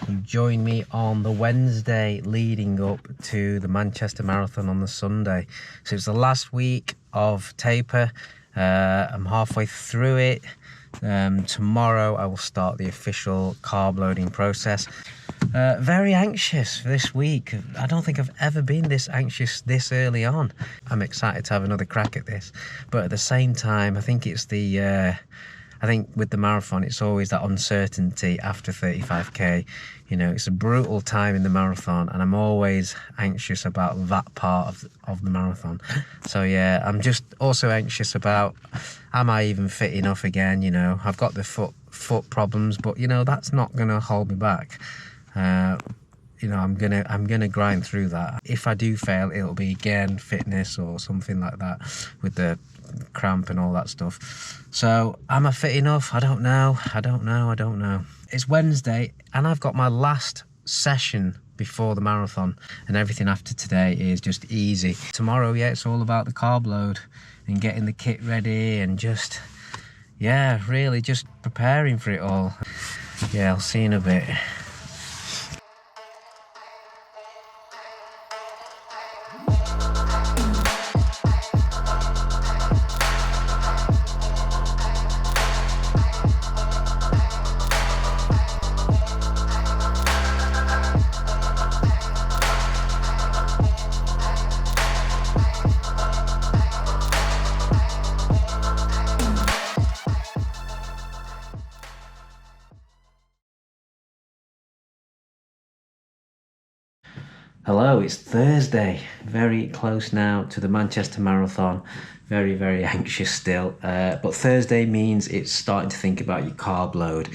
you join me on the Wednesday leading up to the Manchester Marathon on the Sunday. So it's the last week of taper. I'm halfway through it. Tomorrow I will start the official carb loading process. Very anxious for this week. I don't think I've ever been this anxious this early on. I'm excited to have another crack at this, but at the same time, I think it's I think with the marathon, it's always that uncertainty after 35k. You know, it's a brutal time in the marathon, and I'm always anxious about that part of the marathon. So yeah, I'm just also anxious about, am I even fit enough again? You know, I've got the foot problems, but you know, that's not gonna hold me back. You know, I'm gonna grind through that. If I do fail, it'll be again fitness or something like that with the cramp and all that stuff. So am I fit enough? I don't know. It's Wednesday and I've got my last session before the marathon, and everything after today is just easy. Tomorrow, yeah, it's all about the carb load and getting the kit ready and just, yeah, really just preparing for it all. Yeah, I'll see you in a bit. Hello, it's Thursday, very close now to the Manchester Marathon. Very, very anxious still, but Thursday means it's starting to think about your carb load.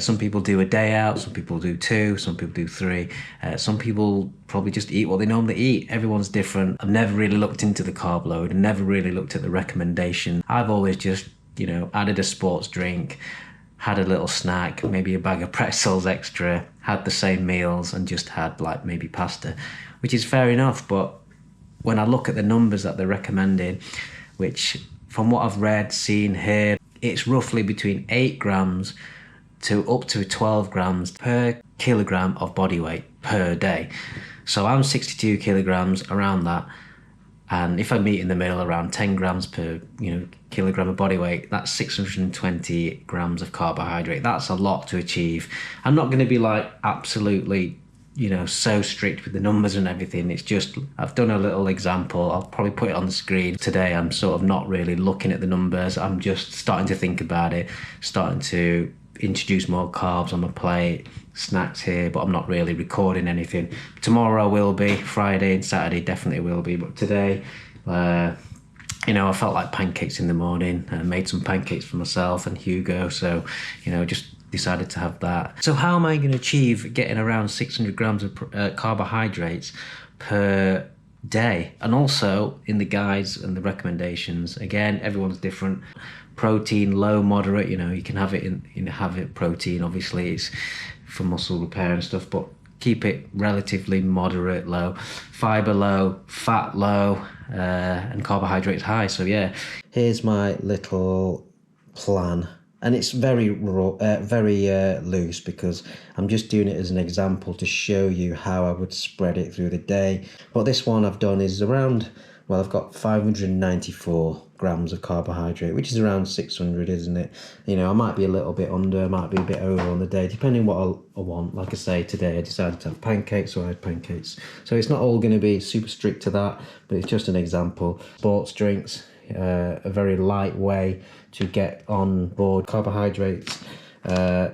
Some people do a day out, some people do 2, some people do 3. Some people probably just eat what they normally eat. Everyone's different. I've never really looked into the carb load and never really looked at the recommendation. I've always just, you know, added a sports drink, had a little snack, maybe a bag of pretzels extra, had the same meals and just had like maybe pasta, which is fair enough. But when I look at the numbers that they're recommending, which from what I've read, seen, heard, it's roughly between 8 grams to up to 12 grams per kilogram of body weight per day. So I'm 62 kilograms, around that. And if I meet in the middle around 10 grams per, you know, kilogram of body weight, that's 620 grams of carbohydrate. That's a lot to achieve. I'm not going to be like absolutely, you know, so strict with the numbers and everything. It's just, I've done a little example. I'll probably put it on the screen. Today, I'm sort of not really looking at the numbers. I'm just starting to think about it, starting to introduce more carbs on my plate, snacks here, but I'm not really recording anything. Tomorrow I will be, Friday and Saturday definitely will be, but today, you know, I felt like pancakes in the morning. I made some pancakes for myself and Hugo, so, you know, just decided to have that. So how am I going to achieve getting around 600 grams of carbohydrates per day? And also in the guides and the recommendations, again, everyone's different. Protein, low, moderate, you know, you can have it have it protein, obviously it's for muscle repair and stuff, but keep it relatively moderate, low. Fiber low, fat low, and carbohydrates high. So yeah, here's my little plan. And it's very loose because I'm just doing it as an example to show you how I would spread it through the day. But this one I've done is around, well, I've got 594 grams of carbohydrate, which is around 600, isn't it? You know, I might be a little bit under, I might be a bit over on the day, depending what I want. Like I say, today I decided to have pancakes, so I had pancakes. So it's not all going to be super strict to that, but it's just an example. Sports drinks, a very light way to get on board carbohydrates.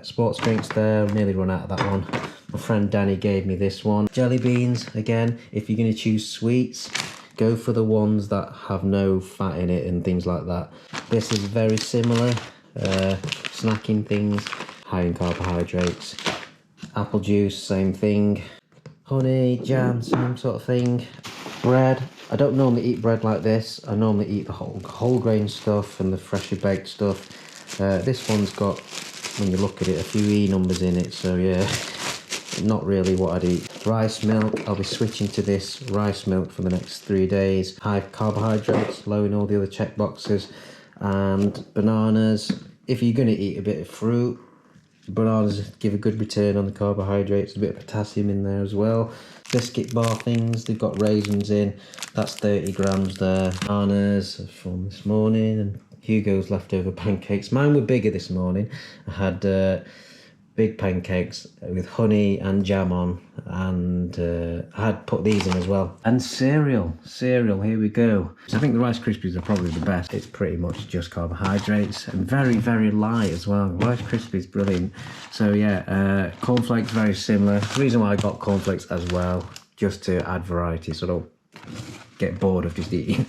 Sports drinks there, nearly run out of that one. My friend Danny gave me this one. Jelly beans, again, if you're going to choose sweets, go for the ones that have no fat in it and things like that. This is very similar, snacking things, high in carbohydrates. Apple juice, same thing. Honey, jam, same sort of thing. Bread, I don't normally eat bread like this. I normally eat the whole grain stuff and the freshly baked stuff. This one's got, when you look at it, a few E numbers in it, so yeah, not really what I'd eat. Rice milk, I'll be switching to this rice milk for the next 3 days. High carbohydrates, low in all the other check boxes. And bananas, if you're going to eat a bit of fruit, Bananas give a good return on the carbohydrates, a bit of potassium in there as well. Biscuit bar things, they've got raisins in, that's 30 grams there. Bananas from this morning, and Hugo's leftover pancakes. Mine were bigger this morning. I had big pancakes with honey and jam on, and I had put these in as well. And cereal, here we go. I think the Rice Krispies are probably the best. It's pretty much just carbohydrates and very, very light as well. Rice Krispies, brilliant. So yeah, cornflakes, very similar. The reason why I got cornflakes as well, just to add variety, so I don't get bored of just eating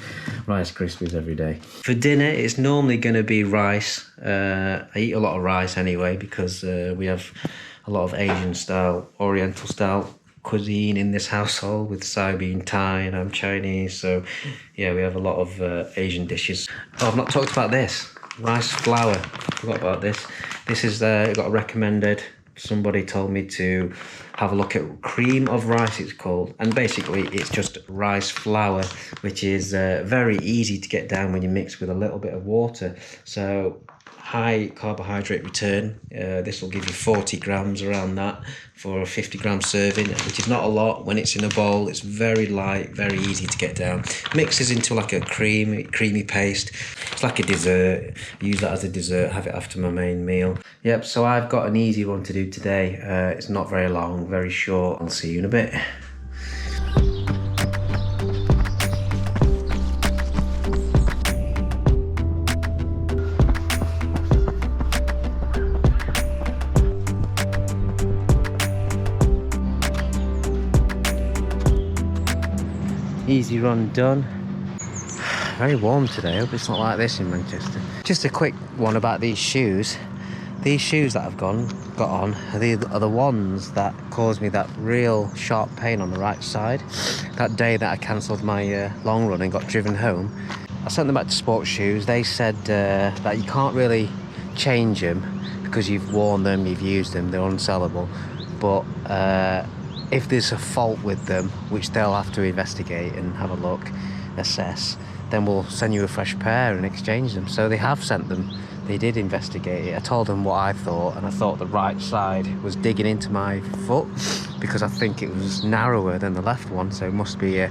Rice Krispies every day. For dinner, it's normally going to be rice. I eat a lot of rice anyway because we have a lot of Asian style, Oriental style cuisine in this household with Sai being Thai and I'm Chinese. So yeah, we have a lot of Asian dishes. Oh, I've not talked about this. Rice flour. Forgot about this. This is got recommended. Somebody told me to have a look at cream of rice, it's called, and basically it's just rice flour, which is very easy to get down when you mix with a little bit of water. So high carbohydrate return. This will give you 40 grams around that for a 50 gram serving, which is not a lot. When it's in a bowl, it's very light, very easy to get down. Mixes into like a creamy paste. It's like a dessert. I use that as a dessert, have it after my main meal. Yep, so I've got an easy one to do today. It's not very long, very short. I'll see you in a bit. Easy run done. Very warm today. I hope it's not like this in Manchester. Just a quick one about these shoes. These shoes that I've got on are the ones that caused me that real sharp pain on the right side. That day that I cancelled my long run and got driven home, I sent them back to Sports Shoes. They said that you can't really change them because you've worn them, you've used them, they're unsellable. But if there's a fault with them, which they'll have to investigate and have a look, assess, then we'll send you a fresh pair and exchange them. So they have sent them. They did investigate it. I told them what I thought, and I thought the right side was digging into my foot because I think it was narrower than the left one, so it must be a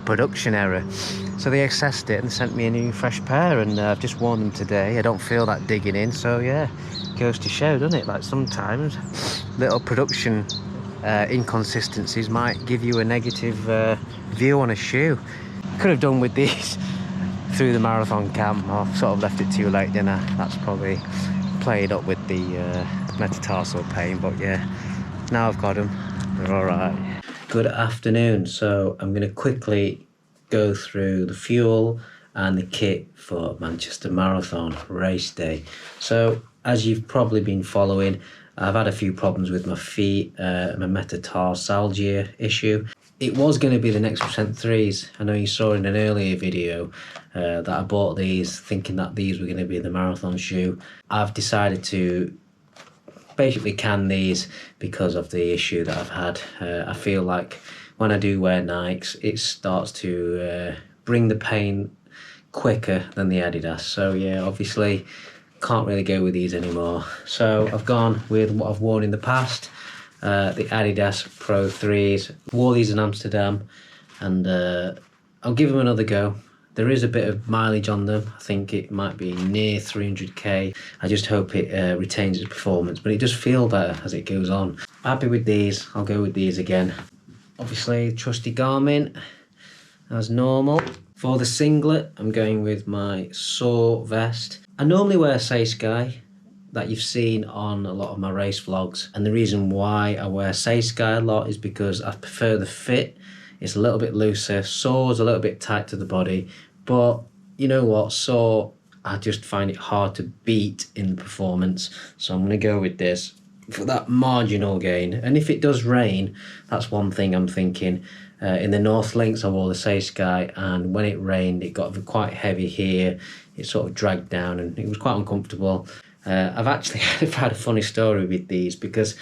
production error. So they assessed it and sent me a new fresh pair, and I've just worn them today. I don't feel that digging in, so yeah, goes to show, doesn't it? Like sometimes little production inconsistencies might give you a negative view on a shoe. Could have done with these through the marathon camp. I've sort of left it too late, didn't I? That's probably played up with the metatarsal pain, but yeah, now I've got them, they're all right. Good afternoon. So I'm going to quickly go through the fuel and the kit for Manchester Marathon race day. So as you've probably been following, I've had a few problems with my feet, my metatarsalgia issue. It was going to be the Next Percent 3s. I know you saw in an earlier video that I bought these thinking that these were going to be the marathon shoe. I've decided to basically can these because of the issue that I've had. I feel like when I do wear Nikes, it starts to bring the pain quicker than the Adidas. So yeah, obviously can't really go with these anymore. So I've gone with what I've worn in the past. The Adidas Pro 3s. Wore these in Amsterdam, and I'll give them another go. There is a bit of mileage on them. I think it might be near 300k. I just hope it retains its performance, but it does feel better as it goes on. Happy with these. I'll go with these again. Obviously, trusty Garmin as normal. For the singlet, I'm going with my Soar vest. I normally wear Say Sky, that you've seen on a lot of my race vlogs, and the reason why I wear Say Sky a lot is because I prefer the fit. It's a little bit looser. Soar's a little bit tight to the body, but you know what, Soar, I just find it hard to beat in the performance, so I'm going to go with this for that marginal gain. And if it does rain, that's one thing I'm thinking. In the North Links I wore the Say Sky, and when it rained it got quite heavy here. It sort of dragged down and it was quite uncomfortable. I've actually had a funny story with these because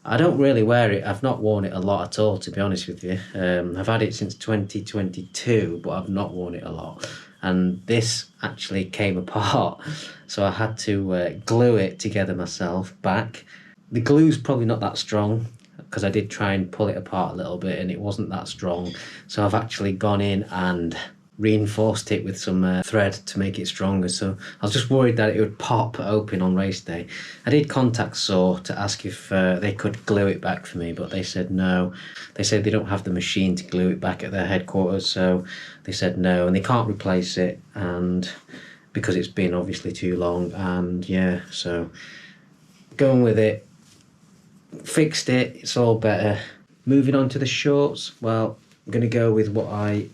I don't really wear it. I've not worn it a lot at all, to be honest with you. I've had it since 2022, but I've not worn it a lot. And this actually came apart, so I had to glue it together myself back. The glue's probably not that strong, because I did try and pull it apart a little bit and it wasn't that strong. So I've actually gone in and reinforced it with some thread to make it stronger. So I was just worried that it would pop open on race day. I did contact Saw to ask if they could glue it back for me, but they said no. They said they don't have the machine to glue it back at their headquarters, so they said no, and they can't replace it, and because it's been obviously too long. And yeah, so going with it, fixed it, it's all better. Moving on to the shorts, well, I'm going to go with what I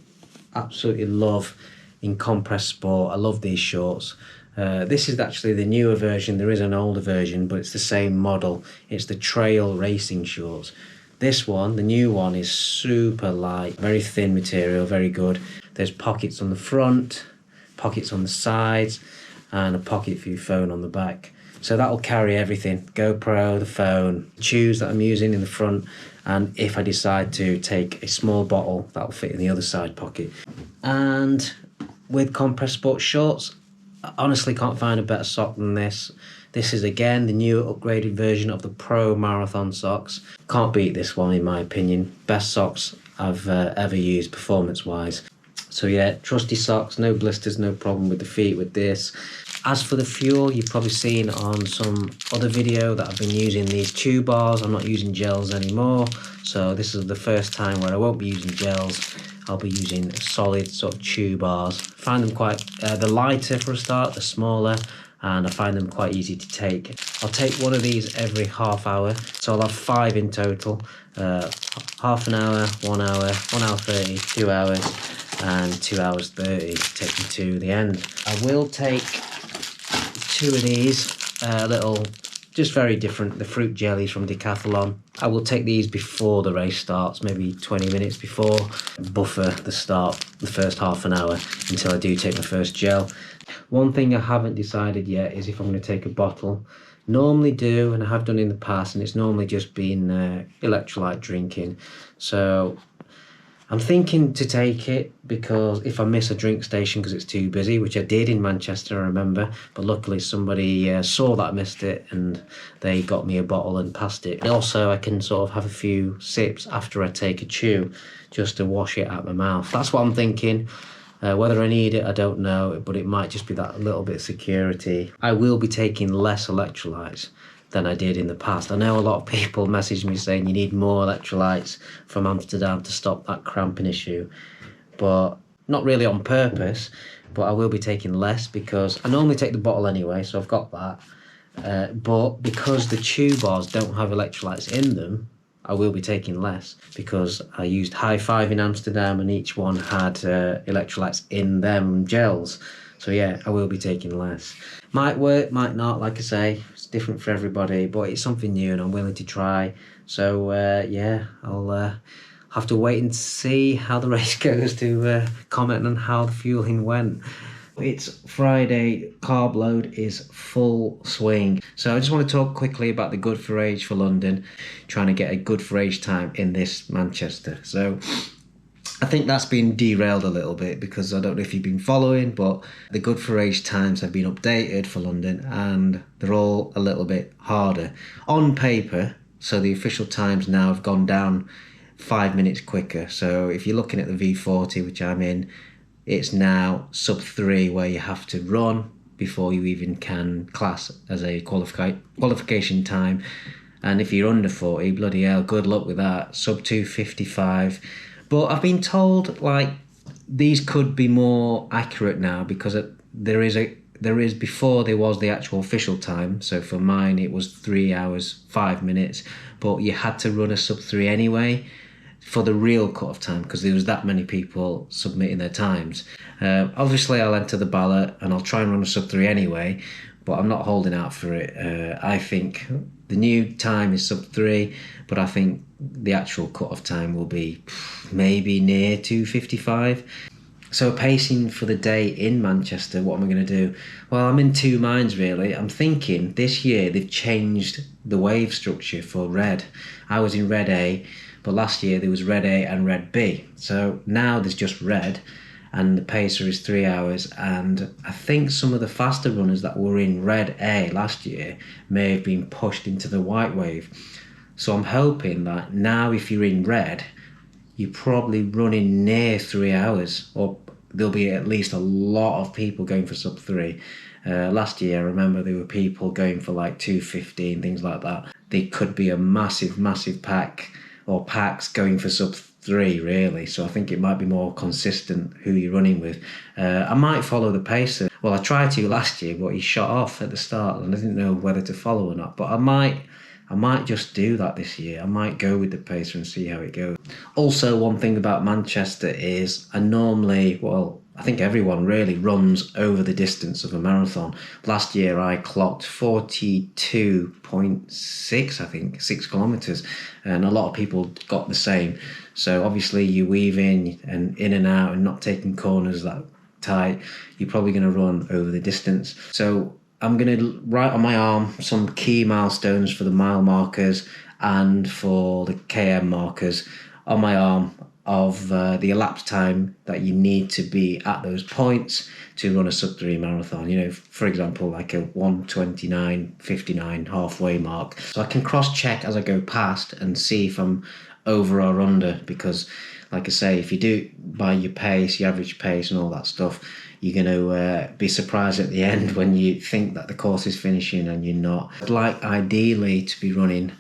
absolutely love in Compress Sport. I love these shorts. This is actually the newer version. There is an older version, but it's the same model. It's the trail racing shorts. This one, the new one, is super light, very thin material, very good. There's pockets on the front, pockets on the sides, and a pocket for your phone on the back. So that'll carry everything, GoPro, the phone, shoes that I'm using in the front, and if I decide to take a small bottle, that'll fit in the other side pocket. And with Compress Sport shorts, I honestly can't find a better sock than this. This is again the new upgraded version of the Pro Marathon socks. Can't beat this one in my opinion. Best socks I've ever used performance-wise. So yeah, trusty socks, no blisters, no problem with the feet with this. As for the fuel, you've probably seen on some other video that I've been using these chew bars. I'm not using gels anymore. So this is the first time where I won't be using gels. I'll be using solid sort of chew bars. I find them quite, they're lighter for a start, they're smaller, and I find them quite easy to take. I'll take one of these every half hour. So I'll have 5 in total. Half an hour, 1 hour, 1 hour 30, 2 hours, and 2 hours 30, take me to the end. I will take 2 of these, little, just very different, the fruit jellies from Decathlon. I will take these before the race starts, maybe 20 minutes before, buffer the start, the first half an hour, until I do take my first gel. One thing I haven't decided yet is if I'm going to take a bottle. Normally do, and I have done in the past, and it's normally just been electrolyte drinking. So I'm thinking to take it because if I miss a drink station because it's too busy, which I did in Manchester, I remember, but luckily somebody saw that I missed it and they got me a bottle and passed it. Also, I can sort of have a few sips after I take a chew just to wash it out my mouth. That's what I'm thinking. Whether I need it, I don't know, but it might just be that little bit of security. I will be taking less electrolytes than I did in the past. I know a lot of people message me saying you need more electrolytes from Amsterdam to stop that cramping issue, but not really on purpose, but I will be taking less because I normally take the bottle anyway, so I've got that. But because the chew bars don't have electrolytes in them, I will be taking less because I used High Five in Amsterdam and each one had electrolytes in them gels. So yeah, I will be taking less. Might work, might not, like I say, it's different for everybody, but it's something new and I'm willing to try. So yeah, I'll have to wait and see how the race goes to comment on how the fueling went. It's Friday, carb load is full swing. So I just want to talk quickly about the Good for Age for London, trying to get a Good for Age time in this Manchester. So I think that's been derailed a little bit because I don't know if you've been following, but the Good for Age times have been updated for London and they're all a little bit harder. On paper, so the official times now have gone down 5 minutes quicker. So if you're looking at the V40, which I'm in, it's now sub 3 where you have to run before you even can class as a qualification time. And if you're under 40, bloody hell, good luck with that. Sub 2:55. But I've been told like these could be more accurate now because there is before there was the actual official time. So for mine it was 3 hours 5 minutes, but you had to run a sub 3 anyway for the real cut-off time because there was that many people submitting their times. Obviously I'll enter the ballot and I'll try and run a sub 3 anyway, but I'm not holding out for it. I think the new time is sub 3, but I think the actual cut-off time will be maybe near 2:55. So pacing for the day in Manchester, what am I going to do? Well, I'm in two minds really. I'm thinking this year they've changed the wave structure for red. I was in red A, but last year there was red A and red B. So now there's just red. and the pacer is 3 hours. And I think some of the faster runners that were in red A last year may have been pushed into the white wave. So I'm hoping that now if you're in red, you're probably running near 3 hours, or there'll be at least a lot of people going for sub 3. Last year, I remember there were people going for like 2:15, things like that. There could be a massive pack or packs going for sub 3, really. So I think it might be more consistent who you're running with. I might follow the pacer. Well, I tried to last year, but he shot off at the start and I didn't know whether to follow or not. But I might just do that this year. I might go with the pacer and see how it goes. Also, one thing about Manchester is I think everyone really runs over the distance of a marathon. Last year I clocked 42.6, I think, 6 kilometres, and a lot of people got the same. So obviously you weave in and out and not taking corners that tight, you're probably going to run over the distance. So I'm going to write on my arm some key milestones for the mile markers and for the KM markers on my arm of the elapsed time that you need to be at those points to run a sub 3 marathon. You know, for example, like a 1:29:59 halfway mark. So I can cross check as I go past and see if I'm over or under, because like I say, if you do it by your pace, your average pace and all that stuff, you're going to be surprised at the end when you think that the course is finishing and you're not. I'd like ideally to be running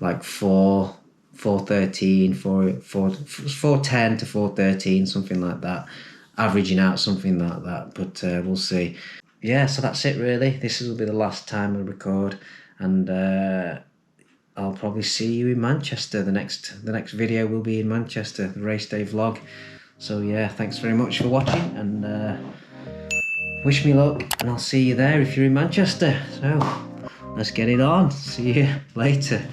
like 4:10 to 4:13, something like that, averaging out something like that, but we'll see. Yeah, so that's it really. This will be the last time I record, and I'll probably see you in Manchester. The next video will be in Manchester, the race day vlog. So yeah, thanks very much for watching, and wish me luck, and I'll see you there if you're in Manchester. So let's get it on. See you later.